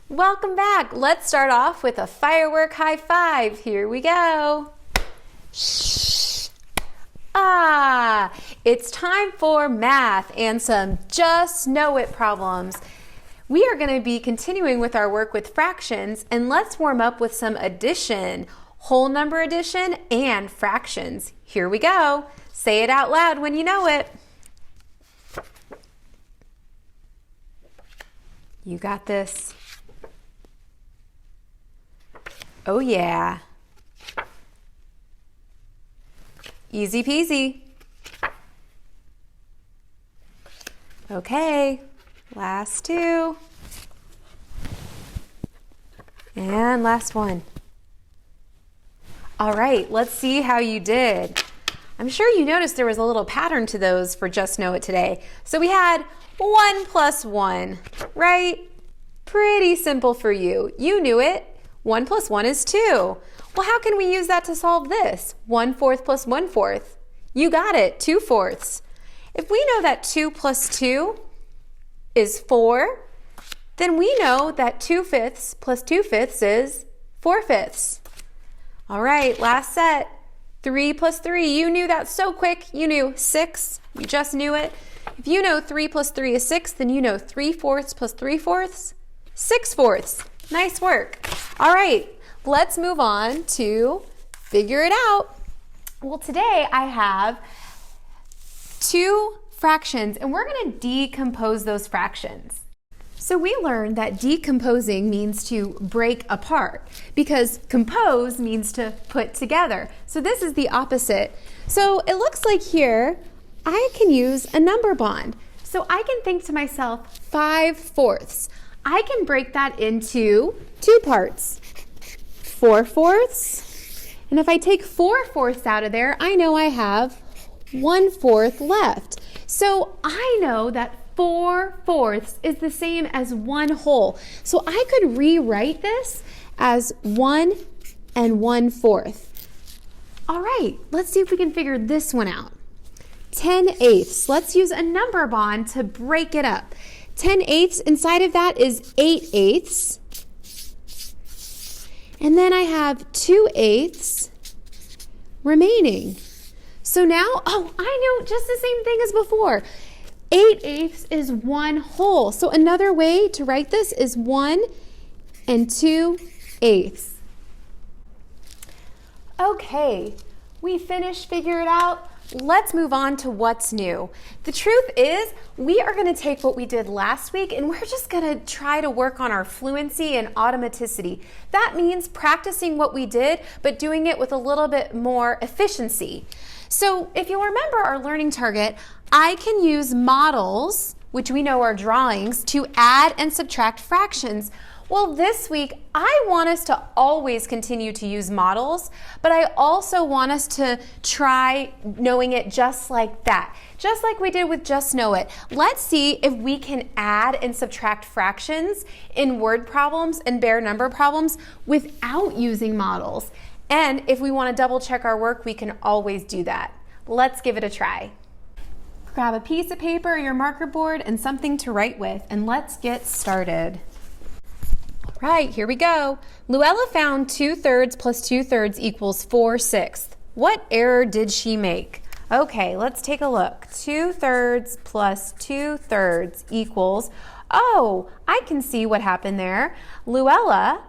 Welcome back. Let's start off with a firework high five. Here we go. Shh. It's time for math and some just know it problems. We are going to be continuing with our work with fractions, and let's warm up with some addition, whole number addition and fractions. Here we go. Say it out loud when you know it. You got this. Oh yeah. Easy peasy. Okay, last two. And last one. All right, let's see how you did. I'm sure you noticed there was a little pattern to those for Just Know It today. So we had 1 plus 1, right? Pretty simple for you. You knew it. 1 plus 1 is 2. Well, how can we use that to solve this? 1/4 plus 1/4. You got it, 2/4. If we know that 2 plus 2 is 4, then we know that 2/5 plus 2/5 is 4/5. All right, last set. 3 plus 3, you knew that so quick. You knew 6, you just knew it. If you know 3 plus 3 is 6, then you know 3/4 plus 3/4, 6/4. Nice work. All right, let's move on to figure it out. Well, today I have two fractions, and we're going to decompose those fractions. So we learned that decomposing means to break apart because compose means to put together. So this is the opposite. So it looks like here I can use a number bond. So I can think to myself 5/4. I can break that into two parts, 4/4. And if I take 4/4 out of there, I know I have 1/4 left. So I know that 4/4 is the same as 1 whole. So I could rewrite this as 1 and 1/4. All right, let's see if we can figure this one out. 10/8. Let's use a number bond to break it up. 10/8 inside of that is 8/8. And then I have 2/8 remaining. So now, I know just the same thing as before. 8/8 is 1 whole. So another way to write this is 1 and 2/8. Okay, we finished Figure It Out. Let's move on to what's new. The truth is, we are going to take what we did last week and we're just going to try to work on our fluency and automaticity. That means practicing what we did, but doing it with a little bit more efficiency. So if you'll remember our learning target, I can use models, which we know are drawings, to add and subtract fractions. Well, this week, I want us to always continue to use models, but I also want us to try knowing it just like that. Just like we did with Just Know It. Let's see if we can add and subtract fractions in word problems and bare number problems without using models. And if we want to double check our work, we can always do that. Let's give it a try. Grab a piece of paper or your marker board and something to write with, and let's get started. Right, here we go. Luella found 2/3 plus 2/3 equals 4/6. What error did she make? Okay, let's take a look. 2/3 plus 2/3 equals, I can see what happened there. Luella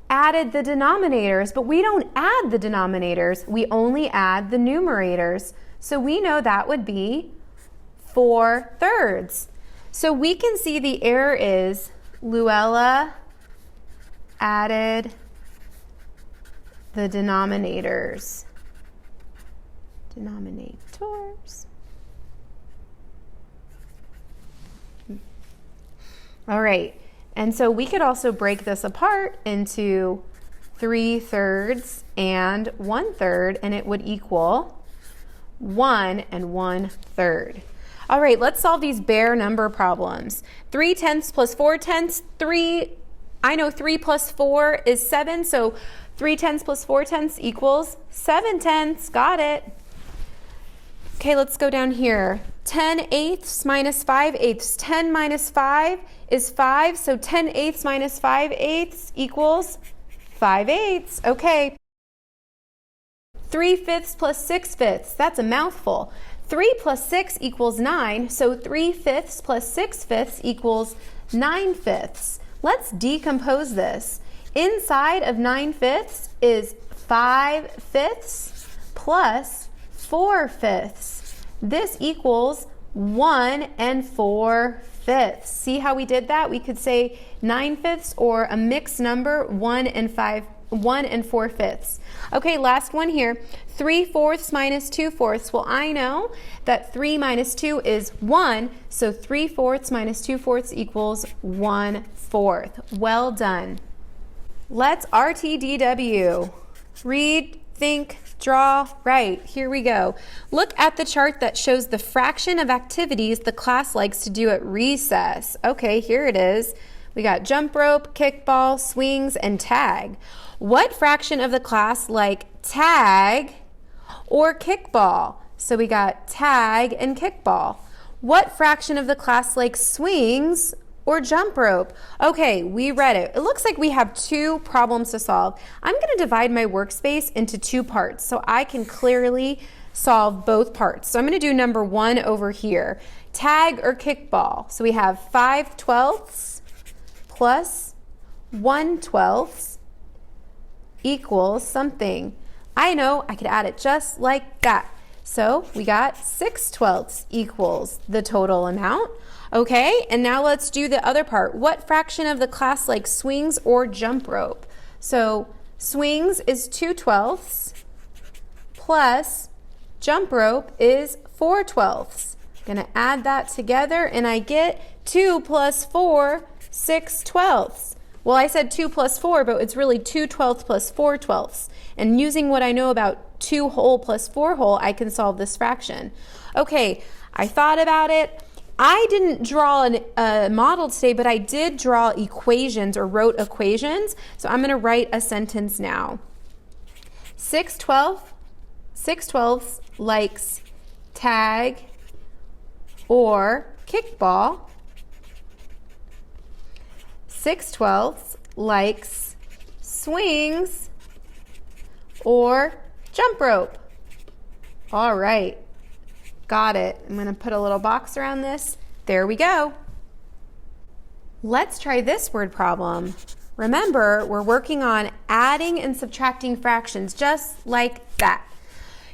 added the denominators, but we don't add the denominators. We only add the numerators. So we know that would be 4/3. So we can see the error is Luella added the denominators. All right, and so we could also break this apart into 3/3 and 1/3, and it would equal 1 and 1/3. All right, let's solve these bare number problems. 3/10 plus 4/10, I know 3 plus 4 is 7, so 3/10 plus 4/10 equals 7/10. Got it. Okay, let's go down here. 10/8 minus 5/8. 10 minus 5 is 5, so 10/8 minus 5/8 equals 5/8. Okay. 3/5 plus 6/5, that's a mouthful. 3 plus 6 equals 9, so 3/5 plus 6/5 equals 9/5. Let's decompose this. Inside of 9/5 is 5/5 plus 4/5. This equals 1 4/5. See how we did that? We could say 9/5 or a mixed number, 1 4/5. Okay, last one here. 3/4 minus 2/4. Well, I know that 3 minus 2 is 1, so 3/4 minus 2/4 equals 1/4. Well done. Let's RTDW. Read, think, draw, write. Here we go. Look at the chart that shows the fraction of activities the class likes to do at recess. Okay, here it is. We got jump rope, kickball, swings, and tag. What fraction of the class like tag or kickball? So we got tag and kickball. What fraction of the class like swings or jump rope? Okay, we read it. It looks like we have 2 problems to solve. I'm going to divide my workspace into 2 parts so I can clearly solve both parts. So I'm going to do number 1 over here. Tag or kickball. So we have 5/12 plus 1/12 equals something. I know I could add it just like that. So we got 6/12 equals the total amount. Okay, and now let's do the other part. What fraction of the class like swings or jump rope? So swings is 2/12 plus jump rope is 4/12. I'm gonna add that together and I get 2 plus 4, 6/12. Well, I said 2 plus 4, but it's really 2/12 plus 4/12. And using what I know about 2 whole plus 4 whole, I can solve this fraction. Okay, I thought about it. I didn't draw a model today, but I did draw equations or wrote equations. So I'm going to write a sentence now. 6/12 likes tag or kickball. 6/12 likes swings or jump rope. All right. Got it. I'm going to put a little box around this. There we go. Let's try this word problem. Remember, we're working on adding and subtracting fractions just like that.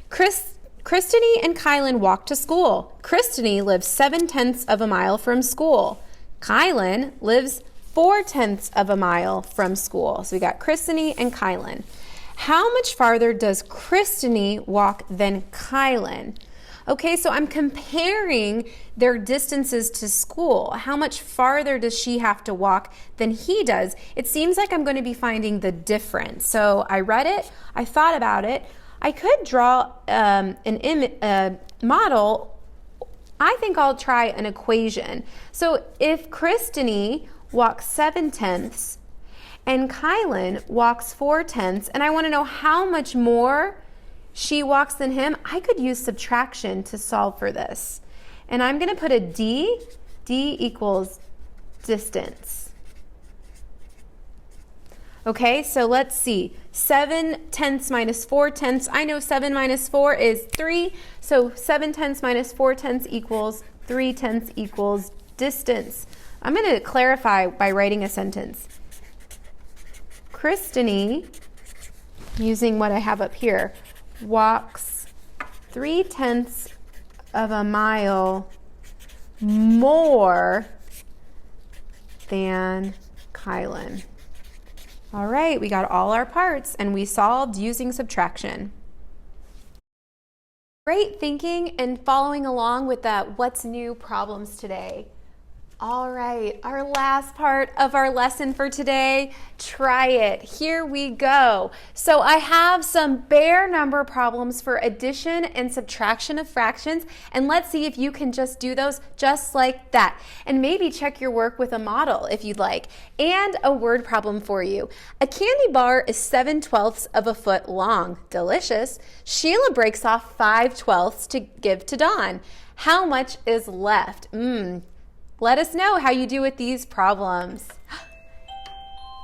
Christine and Kylan walk to school. Christine lives 7/10 of a mile from school. Kylan lives 4/10 of a mile from school. So we got Christine and Kylan. How much farther does Christine walk than Kylan? Okay, so I'm comparing their distances to school. How much farther does she have to walk than he does? It seems like I'm going to be finding the difference. So I read it, I thought about it. I could draw a model. I think I'll try an equation. So if Christine walks 7/10 and Kylan walks 4/10, and I want to know how much more she walks than him, I could use subtraction to solve for this. And I'm going to put a D. D equals distance. Okay, so let's see. 7/10 minus 4/10. I know 7 minus 4 is 3. So 7/10 minus 4/10 equals 3/10 equals distance. I'm going to clarify by writing a sentence. Christine, using what I have up here, walks 3/10 of a mile more than Kylan. All right, we got all our parts and we solved using subtraction. Great thinking and following along with that what's new problems today. All right, our last part of our lesson for today, try it. Here we go. So I have some bare number problems for addition and subtraction of fractions, and let's see if you can just do those just like that. And maybe check your work with a model if you'd like. And a word problem for you. A candy bar is 7/12 of a foot long. Delicious. Sheila breaks off 5/12 to give to Dawn. How much is left? Let us know how you do with these problems.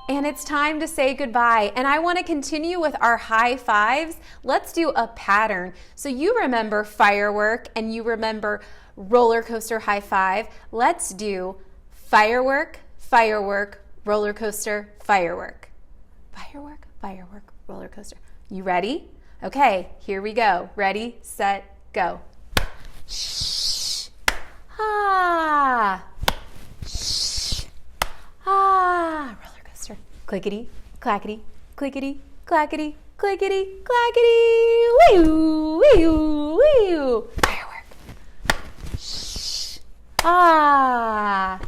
And it's time to say goodbye. And I want to continue with our high fives. Let's do a pattern. So you remember firework and you remember roller coaster high five. Let's do firework, firework, roller coaster, firework. Firework, firework, roller coaster. You ready? Okay, here we go. Ready, set, go. Shh. Ah. Shh. Ah. Roller coaster. Clickety, clackety, clickety, clackety, clickety, clackety. Wee-oo, wee-oo, wee-oo. Firework. Shh. Ah.